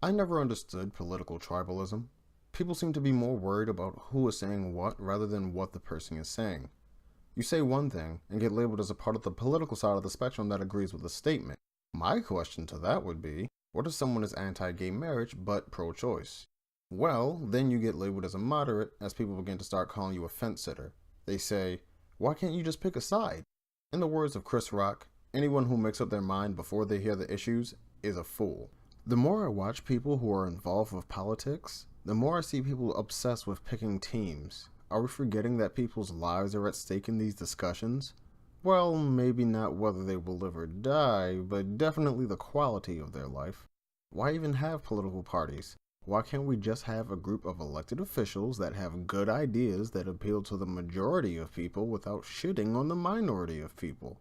I never understood political tribalism. People seem to be more worried about who is saying what rather than what the person is saying. You say one thing and get labeled as a part of the political side of the spectrum that agrees with the statement. My question to that would be, what if someone is anti-gay marriage but pro-choice? Well, then you get labeled as a moderate as people begin to start calling you a fence-sitter. They say, why can't you just pick a side? In the words of Chris Rock, anyone who makes up their mind before they hear the issues is a fool. The more I watch people who are involved with politics, the more I see people obsessed with picking teams. Are we forgetting that people's lives are at stake in these discussions? Well, maybe not whether they will live or die, but definitely the quality of their life. Why even have political parties? Why can't we just have a group of elected officials that have good ideas that appeal to the majority of people without shitting on the minority of people?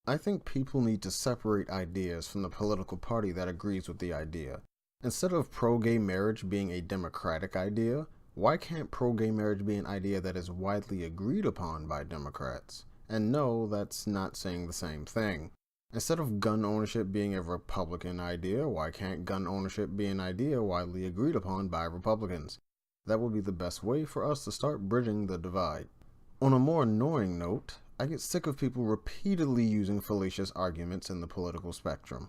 I think people need to separate ideas from the political party that agrees with the idea. Instead of pro-gay marriage being a democratic idea, why can't pro-gay marriage be an idea that is widely agreed upon by Democrats? And no, that's not saying the same thing. Instead of gun ownership being a Republican idea, why can't gun ownership be an idea widely agreed upon by Republicans? That would be the best way for us to start bridging the divide. On a more annoying note, I get sick of people repeatedly using fallacious arguments in the political spectrum.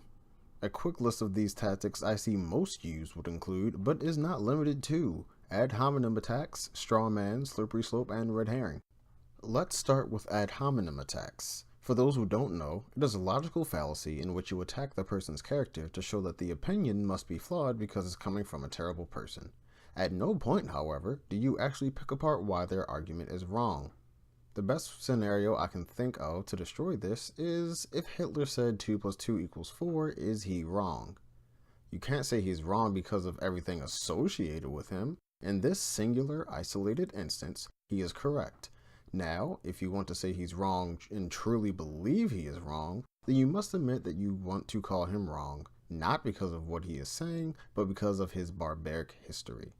A quick list of these tactics I see most used would include, but is not limited to, ad hominem attacks, straw man, slippery slope, and red herring. Let's start with ad hominem attacks. For those who don't know, it is a logical fallacy in which you attack the person's character to show that the opinion must be flawed because it's coming from a terrible person. At no point, however, do you actually pick apart why their argument is wrong. The best scenario I can think of to destroy this is if Hitler said 2 + 2 = 4, is he wrong? You can't say he's wrong because of everything associated with him. In this singular, isolated instance, he is correct. Now, if you want to say he's wrong and truly believe he is wrong, then you must admit that you want to call him wrong, not because of what he is saying, but because of his barbaric history.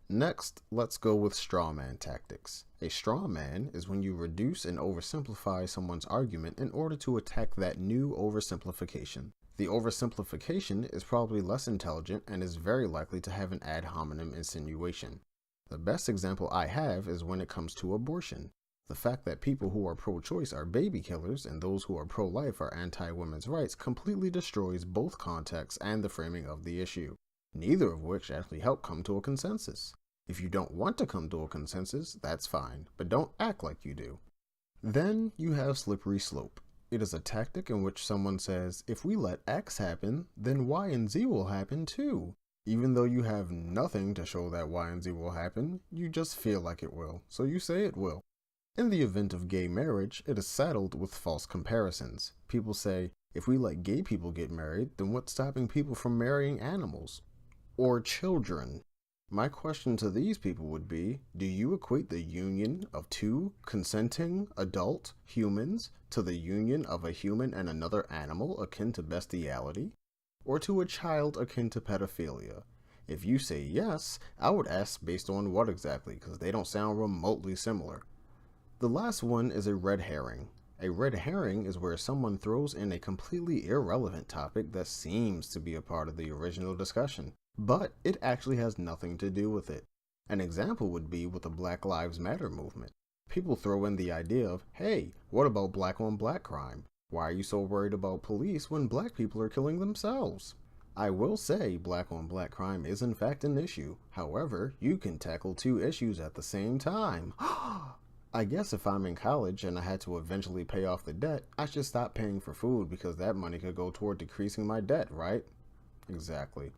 Next, let's go with straw man tactics. A straw man is when you reduce and oversimplify someone's argument in order to attack that new oversimplification. The oversimplification is probably less intelligent and is very likely to have an ad hominem insinuation. The best example I have is when it comes to abortion. The fact that people who are pro-choice are baby killers and those who are pro-life are anti-women's rights completely destroys both context and the framing of the issue, neither of which actually help come to a consensus. If you don't want to come to a consensus, that's fine, but don't act like you do. Then you have slippery slope. It is a tactic in which someone says, if we let X happen, then Y and Z will happen too. Even though you have nothing to show that Y and Z will happen, you just feel like it will, so you say it will. In the event of gay marriage, it is saddled with false comparisons. People say, if we let gay people get married, then what's stopping people from marrying animals? Or children? My question to these people would be, do you equate the union of two consenting adult humans to the union of a human and another animal akin to bestiality? Or to a child akin to pedophilia? If you say yes, I would ask based on what exactly, because they don't sound remotely similar. The last one is a red herring. A red herring is where someone throws in a completely irrelevant topic that seems to be a part of the original discussion, but it actually has nothing to do with it. An example would be with the Black Lives Matter movement. People throw in the idea of, hey, what about black on black crime? Why are you so worried about police when black people are killing themselves? I will say black on black crime is in fact an issue. However, you can tackle two issues at the same time. I guess if I'm in college and I had to eventually pay off the debt, I should stop paying for food because that money could go toward decreasing my debt, right? Exactly.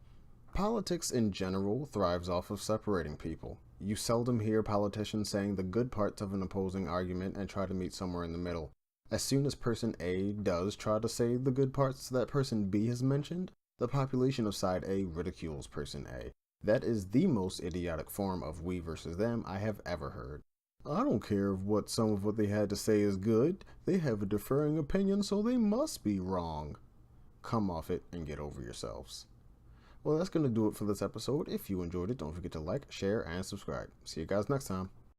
Politics in general thrives off of separating people. You seldom hear politicians saying the good parts of an opposing argument and try to meet somewhere in the middle. As soon as person A does try to say the good parts that person B has mentioned, the population of side A ridicules person A. That is the most idiotic form of we versus them I have ever heard. I don't care if some of what they had to say is good. They have a differing opinion, so they must be wrong. Come off it and get over yourselves. Well, that's going to do it for this episode. If you enjoyed it, don't forget to like, share, and subscribe. See you guys next time.